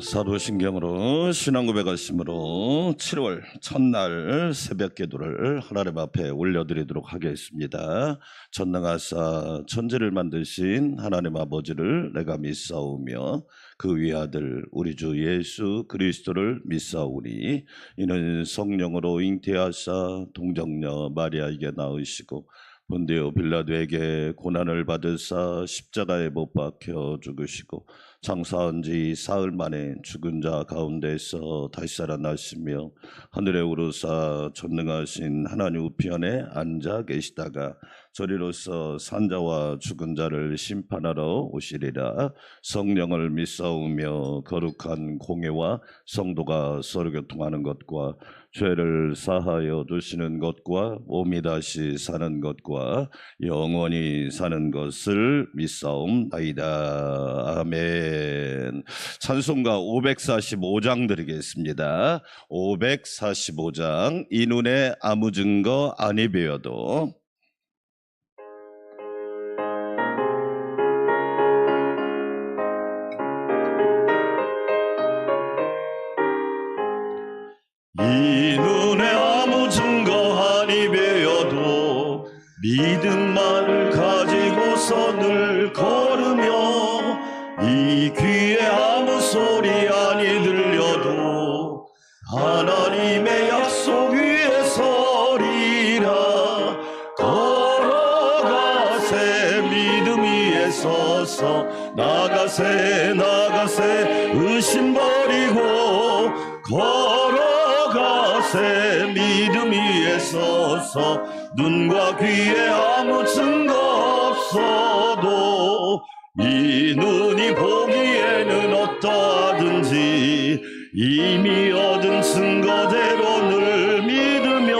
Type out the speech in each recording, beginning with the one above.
사도신경으로 신앙고백하심으로 7월 첫날 새벽 기도를 하나님 앞에 올려드리도록 하겠습니다. 전능하사 천지를 만드신 하나님 아버지를 내가 믿사오며 그 위아들 우리 주 예수 그리스도를 믿사오니 이는 성령으로 잉태하사 동정녀 마리아에게 낳으시고 본디오 빌라도에게 고난을 받으사 십자가에 못 박혀 죽으시고 장사한 지 사흘 만에 죽은 자 가운데서 다시 살아나시며 하늘에 오르사 전능하신 하나님 우편에 앉아 계시다가 저리로서 산자와 죽은 자를 심판하러 오시리라. 성령을 믿사오며 거룩한 공회와 성도가 서로 교통하는 것과 죄를 사하여 두시는 것과 몸이 다시 사는 것과 영원히 사는 것을 믿사옵나이다. 아멘. 찬송가 545장 드리겠습니다. 545장. 이 눈에 아무 증거 아니 배워도. 이 눈에 아무 증거 아니 배워도 믿음만을 가지고서 늘 걸으며 이 귀에 아무 소리 아니 들려도 하나님의 약속 위에 서리라. 걸어가세 믿음 위에 서서 나가세 의심 버리고 걸어가세 믿음 위에 서서 눈과 귀에 아무 증거 없어도 이 눈이 보기에는 어떠하든지 이미 얻은 증거대로 늘 믿으며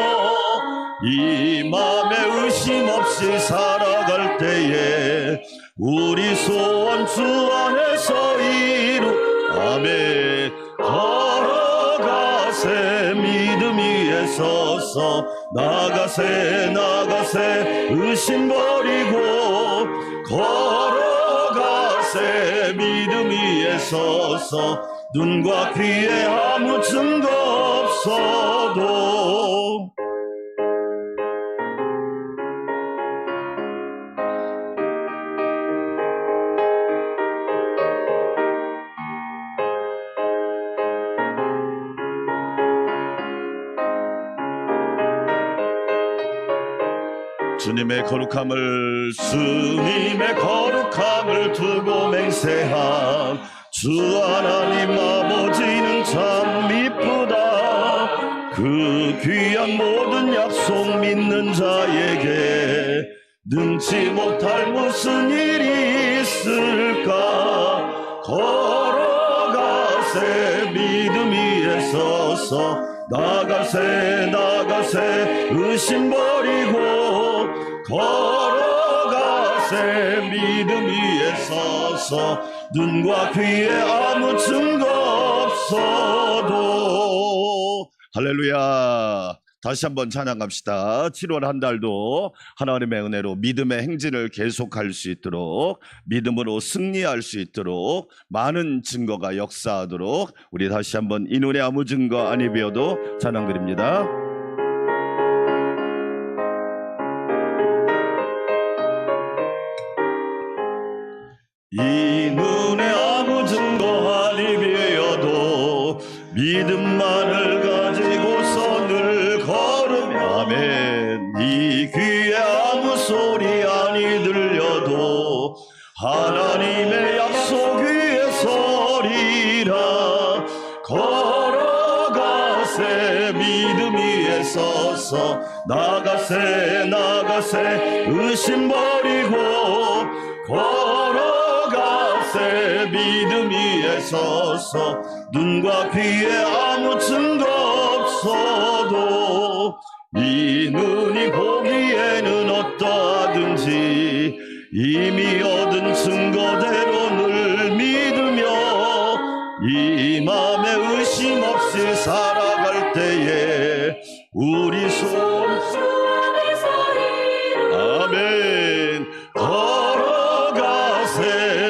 이 맘에 의심 없이 살아갈 때에 우리 소원 주 안에서 아멘. 걸어가세 믿음 위에 서서 나가세 의심 버리고 걸어가세 믿음 위에 서서 눈과 귀에 아무 증거 없어도. 주님의 거룩함을 두고 맹세한 주 하나님 아버지는 참 미쁘다. 그 귀한 모든 약속 믿는 자에게 능치 못할 무슨 일이 있을까. 걸어가세 믿음 위에 서서 나가세 의심 버리고 걸어가세 믿음 위에 서서 눈과 귀에 아무 증거 없어도. 할렐루야. 다시 한번 찬양합시다. 7월 한 달도 하나님의 은혜로 믿음의 행진을 계속할 수 있도록, 믿음으로 승리할 수 있도록, 많은 증거가 역사하도록 우리 다시 한번 이 눈에 아무 증거 아니 배워도 찬양드립니다. 이 눈에 아무 증거 아니 배워도 믿음만을 가지고서 늘 걸으며 아멘. 이 귀에 아무 소리 아니 들려도 하나님의 약속 위에 서리라. 걸어가세 믿음 위에 서서 나가세 의심 버리고 걸어가세 믿음 위에 서서 눈과 귀에 아무 증거 없어도 이 눈이 보기에는 어떠하든지 이미 얻은 증거대로 늘 믿으며 이 맘에 의심 없이 살아갈 때에 우리 소원 아멘. 걸어가세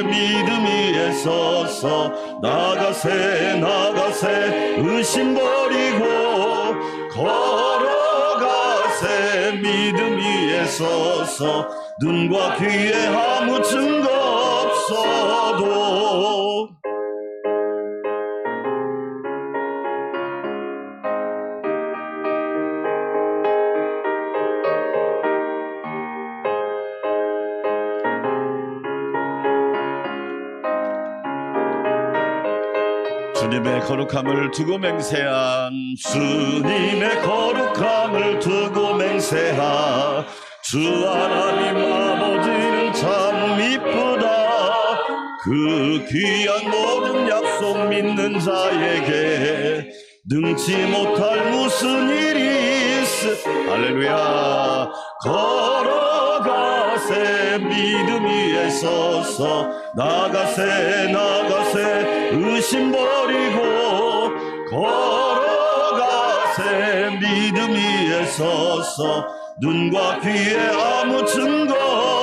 믿음 위에 서서 나가세 나가세 의심 버리고 걸어가세 믿음 위에 서서 눈과 귀에 아무 증거 없어도 주님의 거룩함을 두고 맹세한 주님의 거룩함을 두고 맹세한 주 하나님 아버지는 참 이쁘다. 그 귀한 모든 약속 믿는 자에게 능치 못할 무슨 일이 있어. 할렐루야. 걸어가세 믿음 위에 서서 나가세 나가세 의심 버리고 걸어가세 믿음 위에 서서 눈과 귀에 아무 증거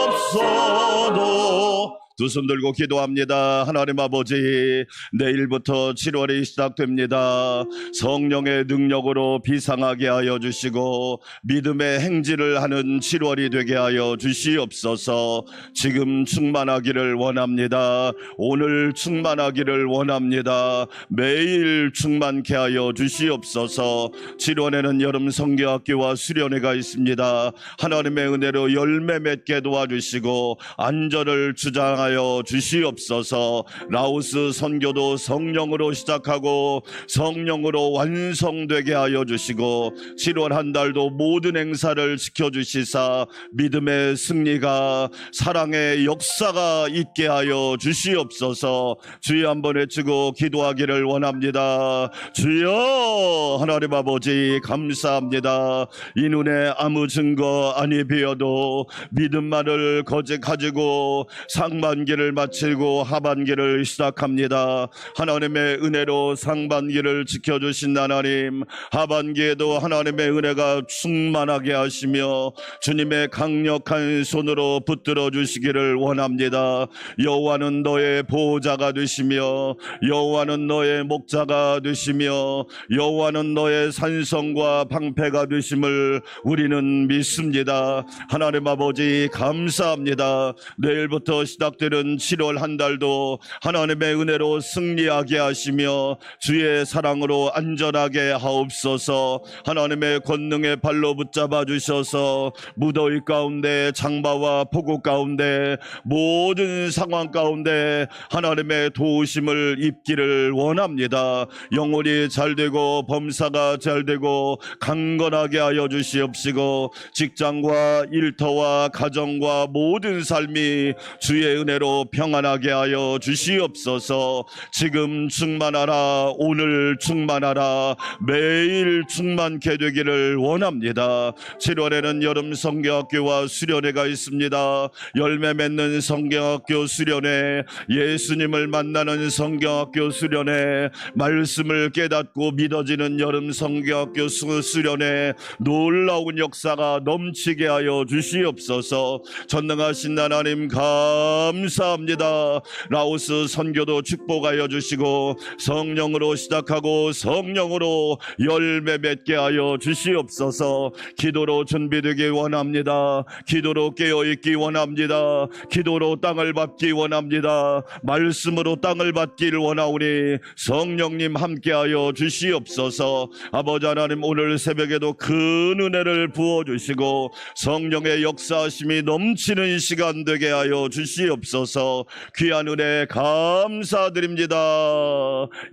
없어도 두 손 들고 기도합니다. 하나님 아버지, 내일부터 7월이 시작됩니다. 성령의 능력으로 비상하게 하여 주시고 믿음의 행진을 하는 7월이 되게 하여 주시옵소서. 지금 충만하기를 원합니다. 오늘 충만하기를 원합니다. 매일 충만케 하여 주시옵소서. 7월에는 여름 성경학교와 수련회가 있습니다. 하나님의 은혜로 열매 맺게 도와주시고 안전을 주장하여 주시옵소서. 라오스 선교도 성령으로 시작하고 성령으로 완성되게 하여 주시고 7월 한 달도 모든 행사를 지켜주시사 믿음의 승리가 사랑의 역사가 있게 하여 주시옵소서. 주여 한번 외치고 기도하기를 원합니다. 주여 하나님 아버지 감사합니다. 이 눈에 아무 증거 아니 비어도 믿음만을 거저 가지고 상반기를 마치고 하반기를 시작합니다. 하나님의 은혜로 상반기를 지켜주신 하나님, 하반기에도 하나님의 은혜가 충만하게 하시며 주님의 강력한 손으로 붙들어 주시기를 원합니다. 여호와는 너의 보호자가 되시며 여호와는 너의 목자가 되시며 여호와는 너의 산성과 방패가 되심을 우리는 믿습니다. 하나님 아버지 감사합니다. 내일부터 시작되는 7월 한 달도 하나님의 은혜로 승리하게 하시며 주의 사랑으로 안전하게 하옵소서. 하나님의 권능의 발로 붙잡아 주셔서 무더위 가운데 장마와 폭우 가운데 모든 상황 가운데 하나님의 도우심을 입기를 원합니다. 영혼이 잘되고 범사가 잘되고 강건하게 하여 주시옵시고 직장과 일터와 가정과 모든 삶이 주의 은혜로 평안하게 하여 주시옵소서. 지금 충만하라. 오늘 충만하라. 매일 충만케 되기를 원합니다. 7월에는 여름 성경학교와 수련회가 있습니다. 열매 맺는 성경학교 수련회, 예수님을 만나는 성경학교 수련회, 말씀을 깨닫고 믿어지는 여름 성경학교 수련회, 놀라운 역사가 넘치게 하여 주시옵소서. 전능하신 하나님 감사합니다. 라오스 선교도 축복하여 주시고 성령으로 시작하고 성령으로 열매 맺게 하여 주시옵소서. 기도로 준비되기 원합니다. 기도로 깨어있기 원합니다. 기도로 땅을 밟기 원합니다. 말씀으로 땅을 밟기를 원하오니 성령님 함께하여 주시옵소서. 아버지 하나님, 오늘 새벽에도 큰 은혜를 부어주시고 성령의 역사하심이 넘치는 시간 되게 하여 주시옵소서. 귀한 은혜 감사드립니다.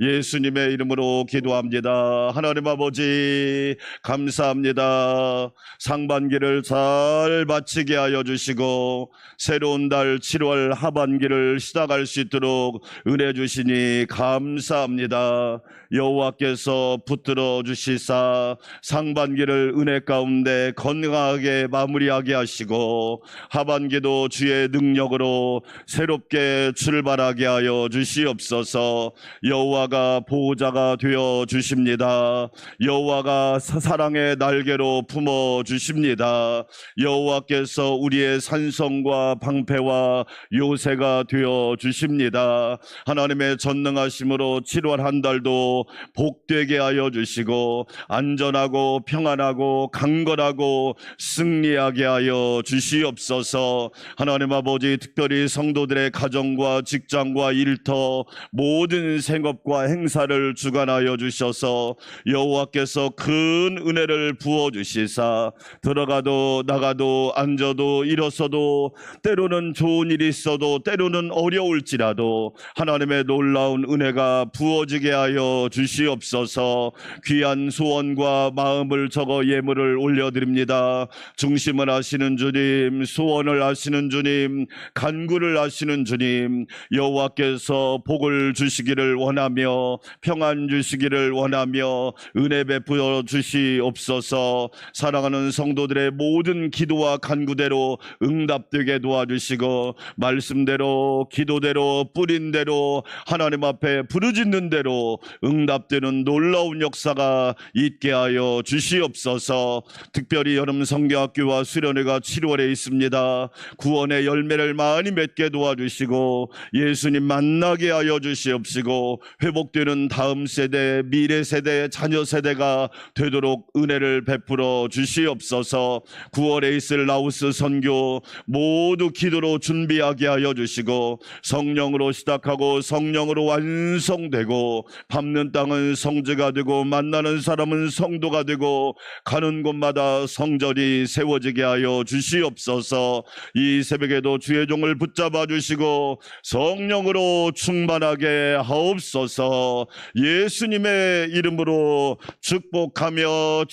예수님의 이름으로 기도합니다. 하나님 아버지 감사합니다. 상반기를 잘 마치게 하여 주시고 새로운 달 7월 하반기를 시작할 수 있도록 은혜 주시니 감사합니다. 여호와께서 붙들어 주시사 상반기를 은혜 가운데 건강하게 마무리하게 하시고 하반기도 주의 능력으로 새롭게 출발하게 하여 주시옵소서. 여호와가 보호자가 되어 주십니다. 여호와가 사랑의 날개로 품어 주십니다. 여호와께서 우리의 산성과 방패와 요새가 되어 주십니다. 하나님의 전능하심으로 7월 한 달도 복되게 하여 주시고 안전하고 평안하고 강건하고 승리하게 하여 주시옵소서. 하나님 아버지, 특별히 성도들의 가정과 직장과 일터 모든 생업과 행사를 주관하여 주셔서 여호와께서 큰 은혜를 부어 주시사 들어가도 나가도 앉아도 일어서도 때로는 좋은 일이 있어도 때로는 어려울지라도 하나님의 놀라운 은혜가 부어지게 하여 주시옵소서. 귀한 소원과 마음을 적어 예물을 올려드립니다. 중심을 하시는 주님, 소원을 하시는 주님, 간구를 하시는 주님, 여호와께서 복을 주시기를 원하며 평안 주시기를 원하며 은혜 베풀어 주시옵소서. 사랑하는 성도들의 모든 기도와 간구대로 응답되게 도와주시고 말씀대로 기도대로 뿌린 대로 하나님 앞에 부르짖는 대로 응답되는 놀라운 역사가 있게 하여 주시옵소서. 특별히 여름 성경학교와 수련회가 7월에 있습니다. 구원의 열매를 많이 맺게 도와주시고 예수님 만나게 하여 주시옵시고 회복되는 다음 세대, 미래 세대, 자녀 세대가 되도록 은혜를 베풀어 주시옵소서. 9월에 있을 라오스 선교 모두 기도로 준비하게 하여 주시고 성령으로 시작하고 성령으로 완성되고 밟는 땅은 성지가 되고 만나는 사람은 성도가 되고 가는 곳마다 성전이 세워지게 하여 주시옵소서. 이 새벽에도 주의 종을 붙잡아 주시고 성령으로 충만하게 하옵소서. 예수님의 이름으로 축복하며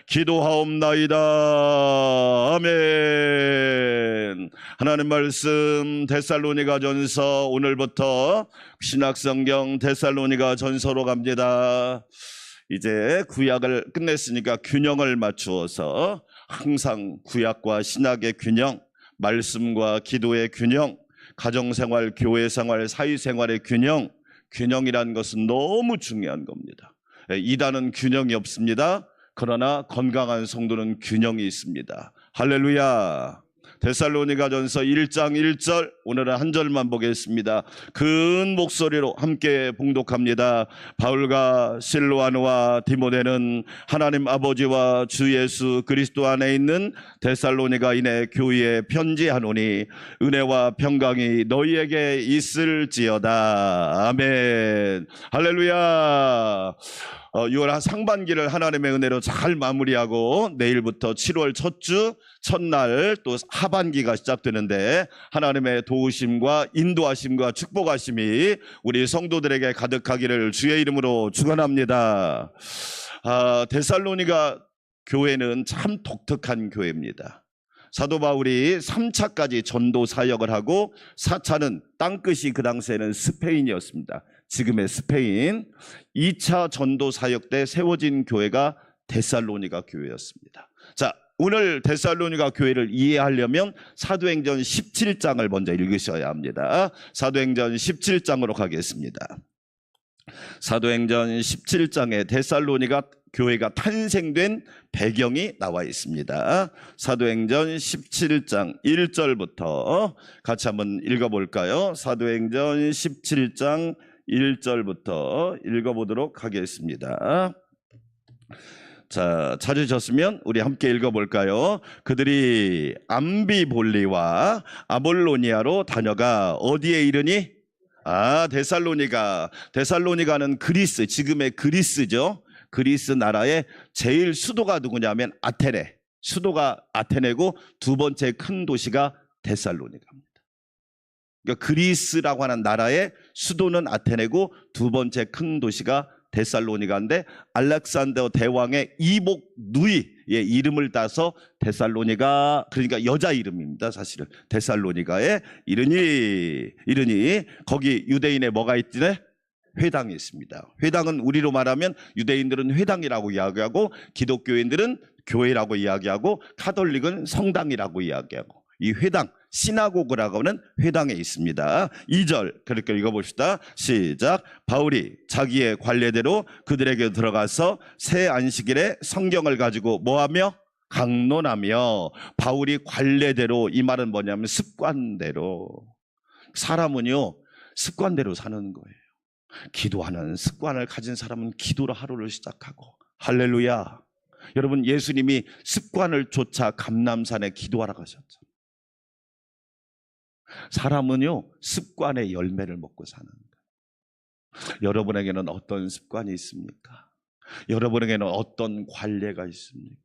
기도하옵나이다. 아멘. 하나님 말씀 데살로니가전서 오늘부터 신약성경 데살로니가전서로 갑니다. 이제 구약을 끝냈으니까 균형을 맞추어서 항상 구약과 신약의 균형, 말씀과 기도의 균형, 가정생활, 교회생활, 사회생활의 균형이라는 것은 너무 중요한 겁니다. 이단은 균형이 없습니다. 그러나 건강한 성도는 균형이 있습니다. 할렐루야. 데살로니가전서 1장 1절 오늘은 한 절만 보겠습니다. 큰 목소리로 함께 봉독합니다. 바울과 실로아노와 디모데는 하나님 아버지와 주 예수 그리스도 안에 있는 데살로니가인의 교회에 편지하노니 은혜와 평강이 너희에게 있을지어다. 아멘. 할렐루야. 6월 상반기를 하나님의 은혜로 잘 마무리하고 내일부터 7월 첫 주 첫날 또 하반기가 시작되는데 하나님의 도우심과 인도하심과 축복하심이 우리 성도들에게 가득하기를 주의 이름으로 축원합니다. 데살로니가 교회는 참 독특한 교회입니다. 사도 바울이 3차까지 전도 사역을 하고 4차는 땅끝이 그 당시에는 스페인이었습니다. 지금의 스페인. 2차 전도 사역 때 세워진 교회가 데살로니가 교회였습니다. 자, 오늘 데살로니가 교회를 이해하려면 사도행전 17장을 먼저 읽으셔야 합니다. 사도행전 17장으로 가겠습니다. 사도행전 17장에 데살로니가 교회가 탄생된 배경이 나와 있습니다. 사도행전 17장 1절부터 같이 한번 읽어볼까요? 사도행전 17장 1절부터 읽어보도록 하겠습니다. 자, 찾으셨으면 우리 함께 읽어볼까요? 그들이 암비볼리와 아볼로니아로 다녀가 어디에 이르니? 데살로니가는 그리스, 지금의 그리스죠. 그리스 나라의 제일 수도가 누구냐면 아테네. 수도가 아테네고 두 번째 큰 도시가 데살로니가입니다. 그러니까 그리스라고 하는 나라의 수도는 아테네고 두 번째 큰 도시가 데살로니가인데 알렉산더 대왕의 이복 누이의 이름을 따서 데살로니가, 그러니까 여자 이름입니다. 사실은 데살로니가에 이르니 거기 유대인의 뭐가 있지네? 회당이 있습니다. 회당은 우리로 말하면 유대인들은 회당이라고 이야기하고 기독교인들은 교회라고 이야기하고 카톨릭은 성당이라고 이야기하고 이 회당, 시나고그라고 하는 회당에 있습니다. 2절 그렇게 읽어봅시다. 시작. 바울이 자기의 관례대로 그들에게 들어가서 새 안식일에 성경을 가지고 뭐하며? 강론하며. 바울이 관례대로, 이 말은 뭐냐면 습관대로. 사람은요 습관대로 사는 거예요. 기도하는 습관을 가진 사람은 기도로 하루를 시작하고. 할렐루야. 여러분, 예수님이 습관을 쫓아 감람산에 기도하러 가셨죠. 사람은요 습관의 열매를 먹고 사는 거예요. 여러분에게는 어떤 습관이 있습니까? 여러분에게는 어떤 관례가 있습니까?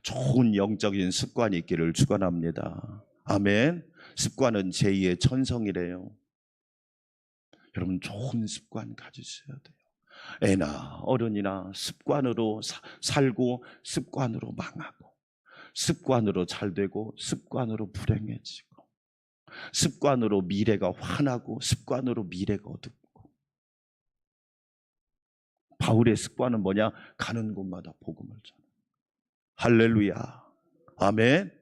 좋은 영적인 습관이 있기를 축원합니다. 아멘. 습관은 제2의 천성이래요. 여러분, 좋은 습관 가지셔야 돼요. 애나 어른이나 습관으로 살고 습관으로 망하고, 습관으로 잘되고 습관으로 불행해지고, 습관으로 미래가 환하고 습관으로 미래가 어둡고. 바울의 습관은 뭐냐? 가는 곳마다 복음을 전해. 할렐루야. 아멘.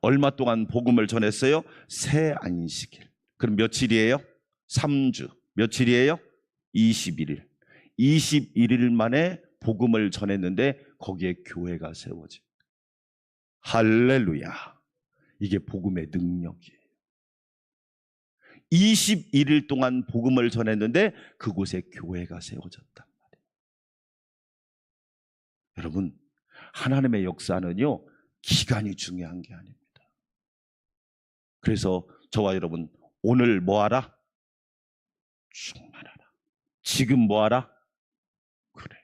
얼마 동안 복음을 전했어요? 새 안식일. 그럼 며칠이에요? 3주. 며칠이에요? 21일. 21일 만에 복음을 전했는데 거기에 교회가 세워집니다. 할렐루야. 이게 복음의 능력이에요. 21일 동안 복음을 전했는데 그곳에 교회가 세워졌단 말이에요. 여러분, 하나님의 역사는요 기간이 중요한 게 아닙니다. 그래서 저와 여러분, 오늘 뭐하라? 충만하라. 지금 뭐하라? 그래.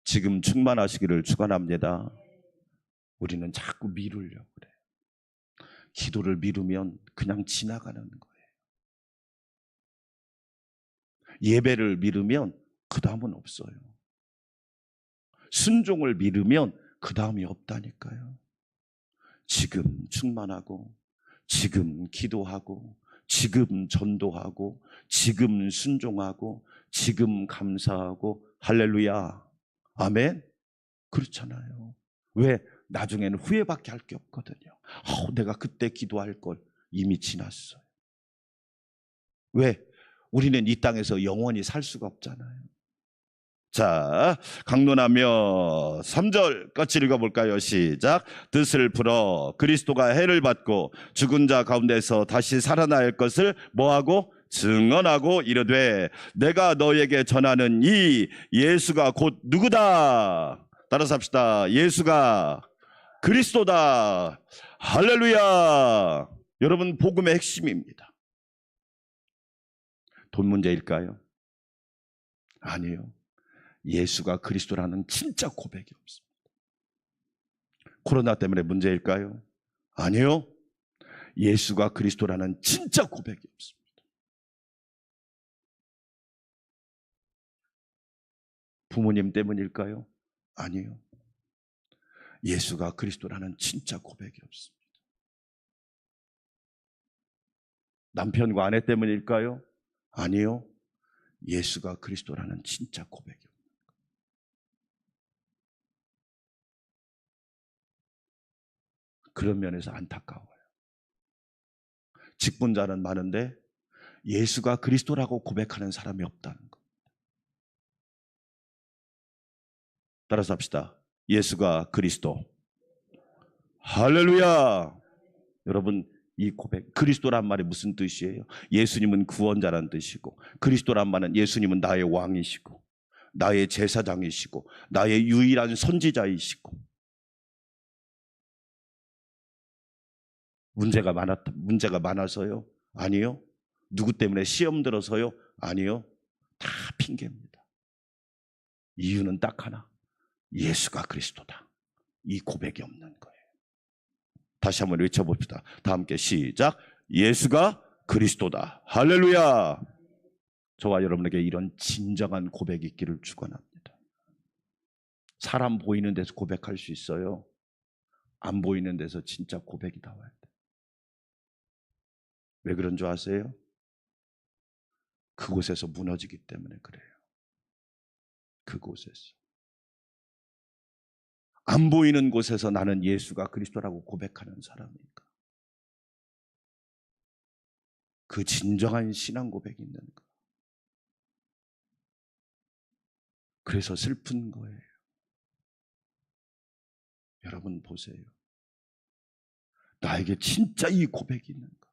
지금 충만하시기를 축원합니다. 우리는 자꾸 미루려고 그래요. 기도를 미루면 그냥 지나가는 거예요. 예배를 미루면 그 다음은 없어요. 순종을 미루면 그 다음이 없다니까요. 지금 충만하고, 지금 기도하고, 지금 전도하고, 지금 순종하고, 지금 감사하고. 할렐루야. 아멘. 그렇잖아요. 왜? 나중에는 후회밖에 할 게 없거든요. 내가 그때 기도할 걸. 이미 지났어요. 왜? 우리는 이 땅에서 영원히 살 수가 없잖아요. 자, 강론하며 3절 같이 읽어볼까요? 시작. 뜻을 풀어 그리스도가 해를 받고 죽은 자 가운데서 다시 살아날 것을 뭐하고? 증언하고 이르되 내가 너에게 전하는 이 예수가 곧 누구다? 따라서 합시다. 예수가 그리스도다. 할렐루야. 여러분, 복음의 핵심입니다. 돈 문제일까요? 아니에요. 예수가 그리스도라는 진짜 고백이 없습니다. 코로나 때문에 문제일까요? 아니요. 예수가 그리스도라는 진짜 고백이 없습니다. 부모님 때문일까요? 아니요. 예수가 그리스도라는 진짜 고백이 없습니다. 남편과 아내 때문일까요? 아니요. 예수가 그리스도라는 진짜 고백이 없습니다. 그런 면에서 안타까워요. 직분자는 많은데 예수가 그리스도라고 고백하는 사람이 없다는 것. 따라서 합시다. 예수가 그리스도. 할렐루야. 여러분, 이 고백, 그리스도란 말이 무슨 뜻이에요? 예수님은 구원자란 뜻이고, 그리스도란 말은 예수님은 나의 왕이시고, 나의 제사장이시고, 나의 유일한 선지자이시고. 문제가 많아서요? 아니요. 누구 때문에 시험 들어서요? 아니요. 다 핑계입니다. 이유는 딱 하나. 예수가 그리스도다. 이 고백이 없는 거예요. 다시 한번 외쳐봅시다. 다 함께 시작. 예수가 그리스도다. 할렐루야. 저와 여러분에게 이런 진정한 고백이 있기를 축원합니다. 사람 보이는 데서 고백할 수 있어요. 안 보이는 데서 진짜 고백이 나와야 돼요. 왜 그런 줄 아세요? 그곳에서 무너지기 때문에 그래요. 그곳에서. 안 보이는 곳에서 나는 예수가 그리스도라고 고백하는 사람인가? 그 진정한 신앙 고백이 있는가? 그래서 슬픈 거예요. 여러분 보세요. 나에게 진짜 이 고백이 있는가?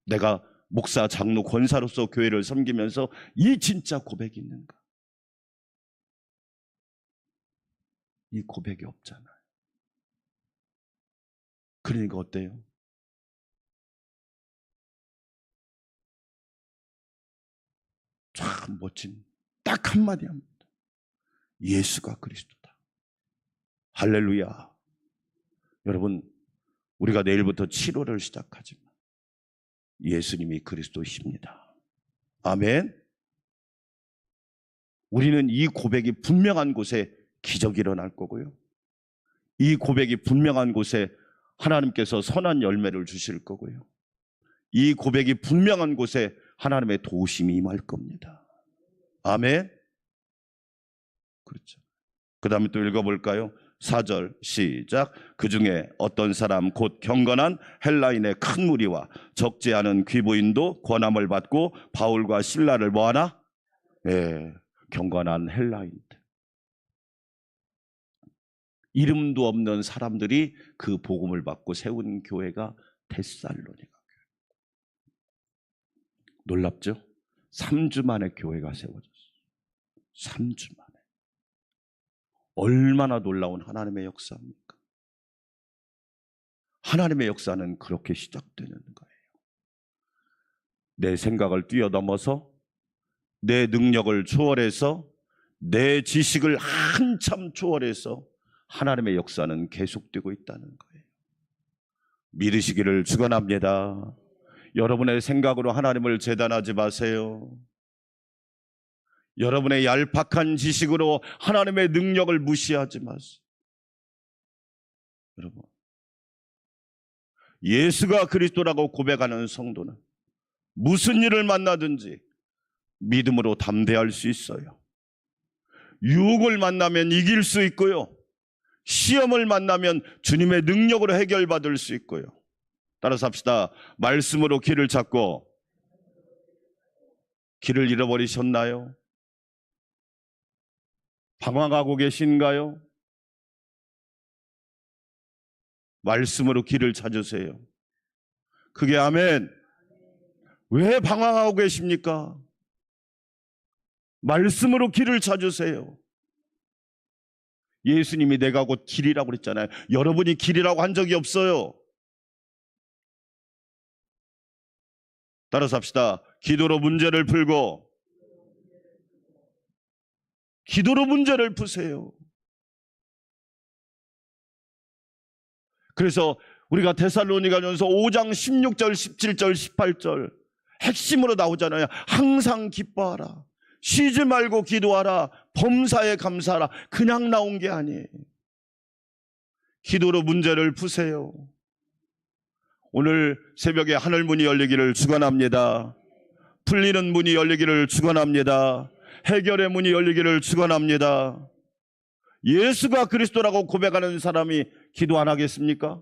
내가 목사, 장로, 권사로서 교회를 섬기면서 이 진짜 고백이 있는가? 이 고백이 없잖아요. 그러니까 어때요? 참 멋진 딱 한마디 합니다. 예수가 그리스도다. 할렐루야. 여러분, 우리가 내일부터 7월을 시작하지만 예수님이 그리스도이십니다. 아멘. 우리는 이 고백이 분명한 곳에 기적이 일어날 거고요. 이 고백이 분명한 곳에 하나님께서 선한 열매를 주실 거고요. 이 고백이 분명한 곳에 하나님의 도우심이 임할 겁니다. 아멘. 그렇죠. 그 다음에 또 읽어볼까요? 4절 시작. 그 중에 어떤 사람 곧 경건한 헬라인의 큰 무리와 적지 않은 귀부인도 권함을 받고 바울과 실라를 뭐하나? 경건한 헬라인들, 이름도 없는 사람들이 그 복음을 받고 세운 교회가 데살로니가 교회. 놀랍죠? 3주 만에 교회가 세워졌어요. 3주 만에. 얼마나 놀라운 하나님의 역사입니까? 하나님의 역사는 그렇게 시작되는 거예요. 내 생각을 뛰어넘어서, 내 능력을 초월해서, 내 지식을 한참 초월해서 하나님의 역사는 계속되고 있다는 거예요. 믿으시기를 축원합니다. 여러분의 생각으로 하나님을 재단하지 마세요. 여러분의 얄팍한 지식으로 하나님의 능력을 무시하지 마세요. 여러분, 예수가 그리스도라고 고백하는 성도는 무슨 일을 만나든지 믿음으로 담대할 수 있어요. 유혹을 만나면 이길 수 있고요. 시험을 만나면 주님의 능력으로 해결받을 수 있고요. 따라서 합시다. 말씀으로 길을 찾고. 길을 잃어버리셨나요? 방황하고 계신가요? 말씀으로 길을 찾으세요. 그게 아멘. 왜 방황하고 계십니까? 말씀으로 길을 찾으세요. 예수님이 내가 곧 길이라고 그랬잖아요. 여러분이 길이라고 한 적이 없어요. 따라서 합시다. 기도로 문제를 풀고, 기도로 문제를 푸세요. 그래서 우리가 데살로니가전서 5장 16절, 17절, 18절 핵심으로 나오잖아요. 항상 기뻐하라. 쉬지 말고 기도하라. 범사에 감사하라. 그냥 나온 게 아니에요. 기도로 문제를 푸세요. 오늘 새벽에 하늘 문이 열리기를 축원합니다. 풀리는 문이 열리기를 축원합니다. 해결의 문이 열리기를 축원합니다. 예수가 그리스도라고 고백하는 사람이 기도 안 하겠습니까?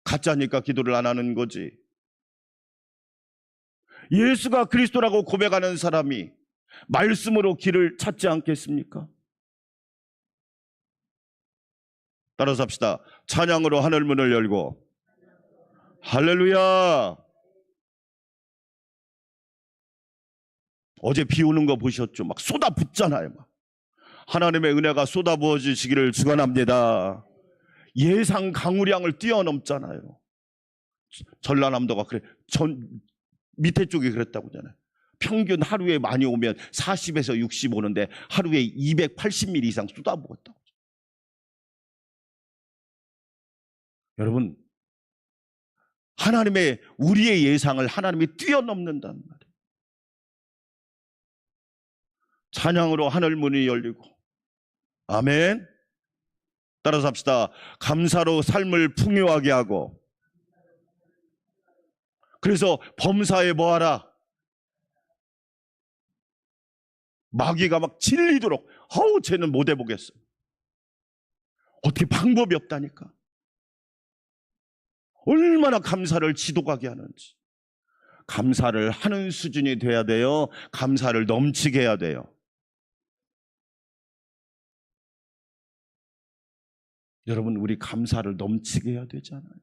가짜니까 기도를 안 하는 거지. 예수가 그리스도라고 고백하는 사람이 말씀으로 길을 찾지 않겠습니까? 따라서 합시다. 찬양으로 하늘문을 열고. 할렐루야. 어제 비 오는 거 보셨죠? 막 쏟아붓잖아요. 막. 하나님의 은혜가 쏟아부어지시기를 축원합니다. 예상 강우량을 뛰어넘잖아요. 전라남도가 그래. 밑에 쪽이 그랬다고 하잖아요. 평균 하루에 많이 오면 40에서 60 오는데 하루에 280mm 이상 쏟아부었다고. 여러분, 하나님의, 우리의 예상을 하나님이 뛰어넘는다는 말이에요. 찬양으로 하늘 문이 열리고. 아멘. 따라서 합시다. 감사로 삶을 풍요하게 하고. 그래서 범사에 뭐하라? 마귀가 막 질리도록 아우 쟤는 못 해보겠어. 어떻게 방법이 없다니까. 얼마나 감사를 지독하게 하는지. 감사를 하는 수준이 돼야 돼요. 감사를 넘치게 해야 돼요. 여러분, 우리 감사를 넘치게 해야 되잖아요.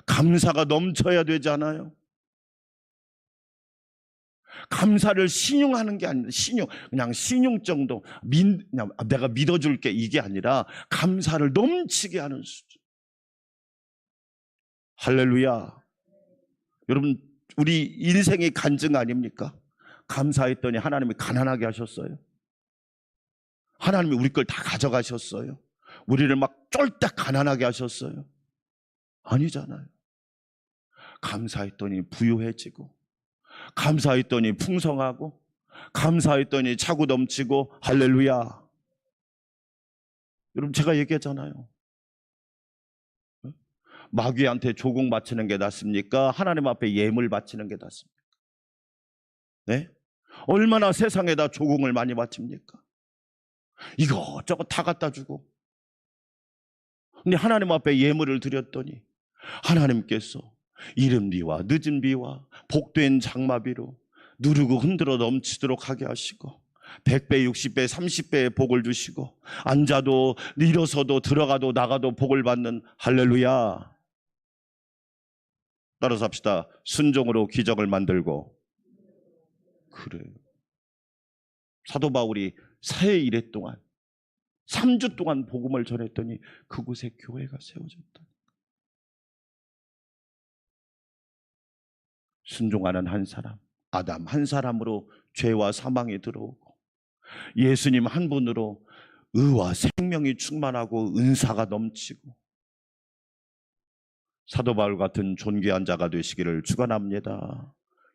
감사가 넘쳐야 되잖아요. 감사를 신용하는 게 아니라 그냥 신용 정도, 그냥 내가 믿어줄게 이게 아니라 감사를 넘치게 하는 수준. 할렐루야. 여러분, 우리 인생의 간증 아닙니까? 감사했더니 하나님이 가난하게 하셨어요. 하나님이 우리 걸 다 가져가셨어요. 우리를 막 쫄딱 가난하게 하셨어요. 아니잖아요. 감사했더니 부유해지고, 감사했더니 풍성하고, 감사했더니 차고 넘치고. 할렐루야. 여러분, 제가 얘기했잖아요. 마귀한테 조공 바치는 게 낫습니까? 하나님 앞에 예물 바치는 게 낫습니까? 네? 얼마나 세상에다 조공을 많이 바칩니까? 이것저것 다 갖다 주고. 근데 하나님 앞에 예물을 드렸더니 하나님께서 이른 비와 늦은 비와 복된 장마비로 누르고 흔들어 넘치도록 하게 하시고, 100배, 60배, 30배의 복을 주시고, 앉아도 일어서도 들어가도 나가도 복을 받는. 할렐루야. 따라서 합시다. 순종으로 기적을 만들고. 그래요. 사도 바울이 사해 일해 동안 3주 동안 복음을 전했더니 그곳에 교회가 세워졌다. 순종하는 한 사람, 아담 한 사람으로 죄와 사망이 들어오고, 예수님 한 분으로 의와 생명이 충만하고 은사가 넘치고, 사도 바울 같은 존귀한 자가 되시기를 축원합니다.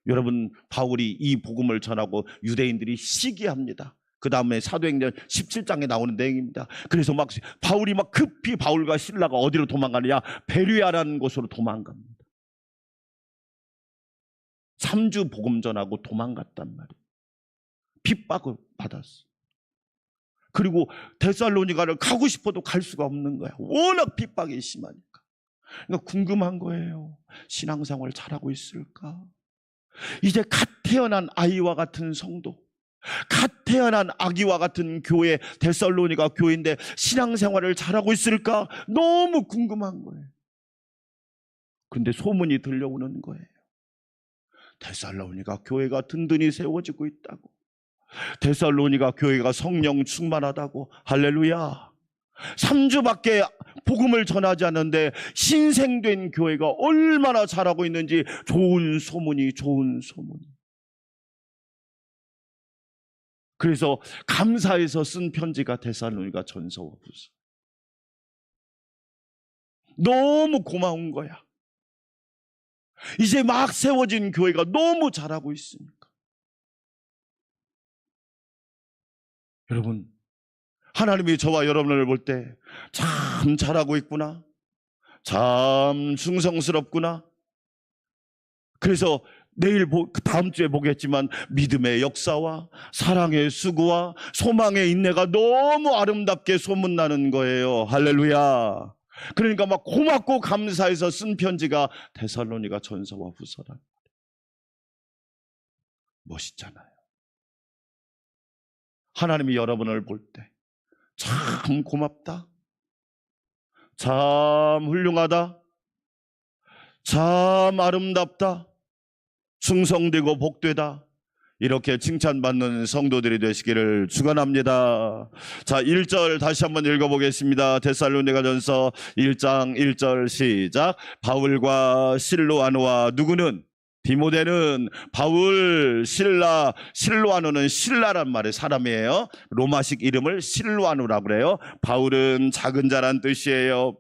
여러분, 바울이 이 복음을 전하고 유대인들이 시기합니다. 그 다음에 사도행전 17장에 나오는 내용입니다. 그래서 막 바울이 막 급히 바울과 실라가 어디로 도망가느냐? 베르야라는 곳으로 도망갑니다. 3주 복음 전하고 도망갔단 말이에요. 핍박을 받았어. 그리고 데살로니가를 가고 싶어도 갈 수가 없는 거야. 워낙 핍박이 심하니까. 그러니까 궁금한 거예요. 신앙생활 잘하고 있을까? 이제 갓 태어난 아이와 같은 성도, 갓 태어난 아기와 같은 교회, 데살로니가 교회인데 신앙생활을 잘하고 있을까? 너무 궁금한 거예요. 근데 소문이 들려오는 거예요. 데살로니가 교회가 든든히 세워지고 있다고, 데살로니가 교회가 성령 충만하다고. 할렐루야. 3주밖에 복음을 전하지 않는데 신생된 교회가 얼마나 잘하고 있는지 좋은 소문이. 그래서 감사해서 쓴 편지가 데살로니가 전서와 후서. 너무 고마운 거야. 이제 막 세워진 교회가 너무 잘하고 있으니까. 여러분, 하나님이 저와 여러분을 볼 때 참 잘하고 있구나, 참 충성스럽구나. 그래서 내일 다음 주에 보겠지만 믿음의 역사와 사랑의 수고와 소망의 인내가 너무 아름답게 소문나는 거예요. 할렐루야. 그러니까 막 고맙고 감사해서 쓴 편지가 데살로니가 전서와 후서란. 멋있잖아요. 하나님이 여러분을 볼 때 참 고맙다, 참 훌륭하다, 참 아름답다, 충성되고 복되다, 이렇게 칭찬받는 성도들이 되시기를 축원합니다. 자, 1절 다시 한번 읽어보겠습니다. 데살로니가전서 1장 1절 시작. 바울과 실로아노와 누구는? 디모데는 바울, 실라, 실로아노는 신라란 말의 사람이에요. 로마식 이름을 실로아노라고 그래요. 바울은 작은 자란 뜻이에요.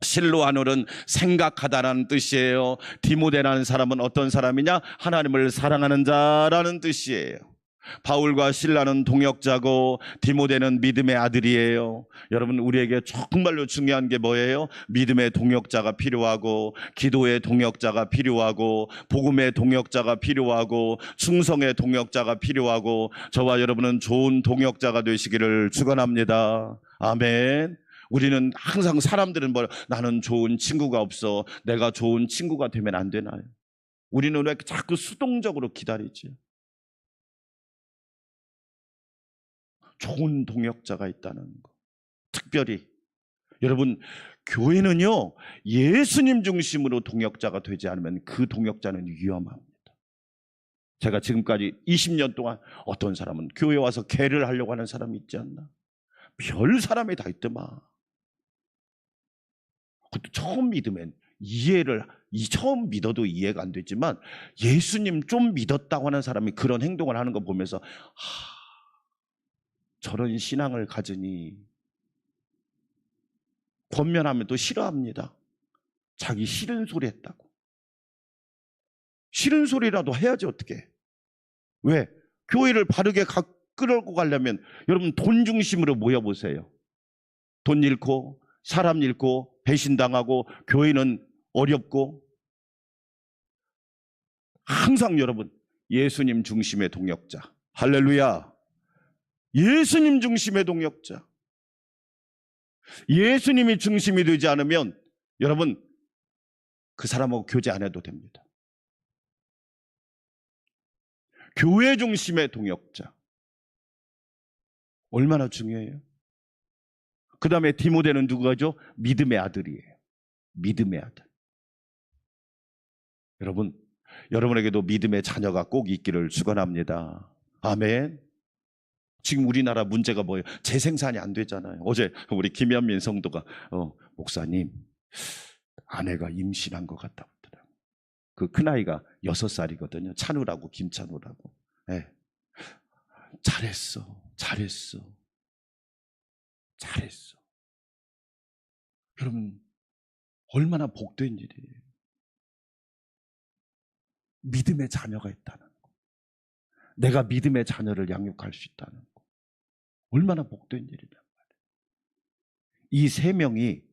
실로아노는 생각하다라는 뜻이에요. 디모데라는 사람은 어떤 사람이냐? 하나님을 사랑하는 자라는 뜻이에요. 바울과 실라는 동역자고 디모데는 믿음의 아들이에요. 여러분, 우리에게 정말로 중요한 게 뭐예요? 믿음의 동역자가 필요하고, 기도의 동역자가 필요하고, 복음의 동역자가 필요하고, 충성의 동역자가 필요하고, 저와 여러분은 좋은 동역자가 되시기를 축원합니다. 아멘. 우리는 항상 사람들은 나는 좋은 친구가 없어, 내가 좋은 친구가 되면 안 되나요? 우리는 왜 자꾸 수동적으로 기다리지? 좋은 동역자가 있다는 거. 특별히 여러분, 교회는요, 예수님 중심으로 동역자가 되지 않으면 그 동역자는 위험합니다. 제가 지금까지 20년 동안 어떤 사람은 교회 와서 개를 하려고 하는 사람이 있지 않나? 별 사람이 다 있더만. 그것도 처음 믿으면 처음 믿어도 이해가 안 되지만, 예수님 좀 믿었다고 하는 사람이 그런 행동을 하는 거 보면서 저런 신앙을 가지니, 권면하면 또 싫어합니다. 자기 싫은 소리 했다고. 싫은 소리라도 해야지 어떻게. 왜? 교회를 바르게 끌고 가려면 여러분 돈 중심으로 모여보세요. 돈 잃고 사람 잃고 배신당하고 교회는 어렵고, 항상 여러분 예수님 중심의 동역자. 할렐루야. 예수님 중심의 동역자. 예수님이 중심이 되지 않으면 여러분 그 사람하고 교제 안 해도 됩니다. 교회 중심의 동역자. 얼마나 중요해요? 그 다음에 디모데는 누구죠? 믿음의 아들이에요. 믿음의 아들. 여러분, 여러분에게도 믿음의 자녀가 꼭 있기를 축원합니다. 아멘. 지금 우리나라 문제가 뭐예요? 재생산이 안 되잖아요. 어제 우리 김현민 성도가 목사님, 아내가 임신한 것 같다고 하더라고요. 그 큰아이가 6살이거든요. 찬우라고, 김찬우라고. 네. 잘했어. 여러분, 얼마나 복된 일이에요. 믿음의 자녀가 있다는 거. 내가 믿음의 자녀를 양육할 수 있다는 거. 얼마나 복된 일이란 말이에요. 이 3명이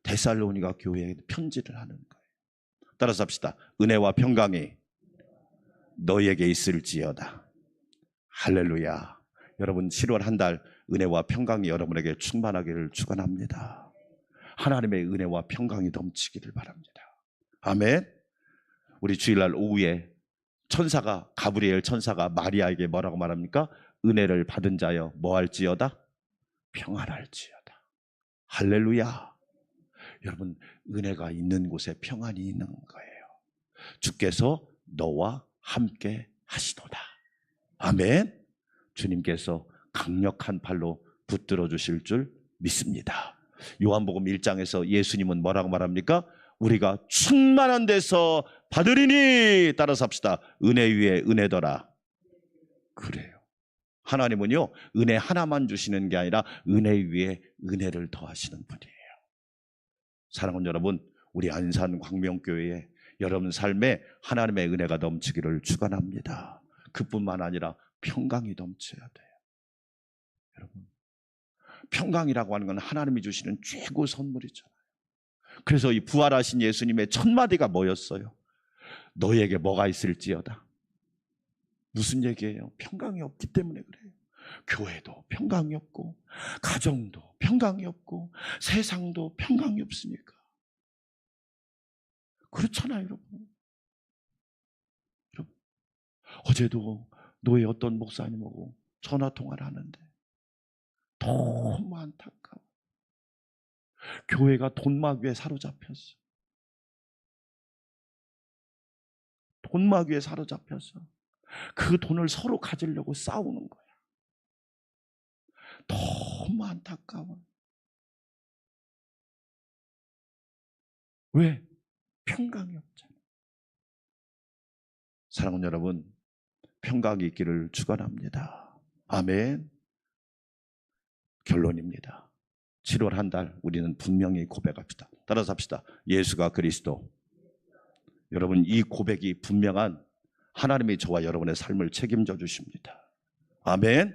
데살로니가 교회에 편지를 하는 거예요. 따라서 합시다. 은혜와 평강이 너희에게 있을지어다. 할렐루야. 여러분, 7월 한 달 은혜와 평강이 여러분에게 충만하기를 축원합니다. 하나님의 은혜와 평강이 넘치기를 바랍니다. 아멘. 우리 주일날 오후에 가브리엘 천사가 마리아에게 뭐라고 말합니까? 은혜를 받은 자여 뭐할지어다? 평안할지어다. 할렐루야. 여러분, 은혜가 있는 곳에 평안이 있는 거예요. 주께서 너와 함께 하시도다. 아멘. 주님께서 강력한 팔로 붙들어 주실 줄 믿습니다. 요한복음 1장에서 예수님은 뭐라고 말합니까? 우리가 충만한 데서 받으리니. 따라서 합시다. 은혜 위에 은혜더라. 그래요. 하나님은요, 은혜 하나만 주시는 게 아니라 은혜 위에 은혜를 더하시는 분이에요. 사랑하는 여러분, 우리 안산 광명교회에 여러분 삶에 하나님의 은혜가 넘치기를 축원합니다. 그뿐만 아니라 평강이 넘쳐야 돼요. 여러분, 평강이라고 하는 건 하나님이 주시는 최고 선물이잖아요. 그래서 이 부활하신 예수님의 첫 마디가 뭐였어요? 너희에게 뭐가 있을지어다. 무슨 얘기예요? 평강이 없기 때문에 그래요. 교회도 평강이 없고, 가정도 평강이 없고, 세상도 평강이 없으니까. 그렇잖아요, 여러분. 어제도 노예 어떤 목사님하고 전화 통화를 하는데 너무 안타까워. 교회가 돈마귀에 사로잡혔어. 돈마귀에 사로잡혀서 그 돈을 서로 가지려고 싸우는 거야. 너무 안타까워. 왜? 평강이 없잖아. 사랑하는 여러분, 평강이 있기를 축원합니다. 아멘. 결론입니다. 7월 한 달 우리는 분명히 고백합시다. 따라서 합시다. 예수가 그리스도. 여러분, 이 고백이 분명한 하나님이 저와 여러분의 삶을 책임져 주십니다. 아멘.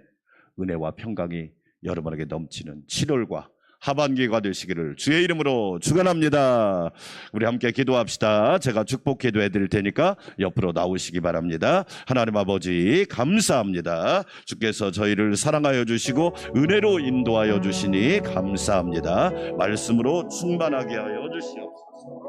은혜와 평강이 여러분에게 넘치는 7월과 하반기가 되시기를 주의 이름으로 축원합니다. 우리 함께 기도합시다. 제가 축복 기도해 드릴 테니까 옆으로 나오시기 바랍니다. 하나님 아버지 감사합니다. 주께서 저희를 사랑하여 주시고 은혜로 인도하여 주시니 감사합니다. 말씀으로 충만하게 하여 주시옵소서.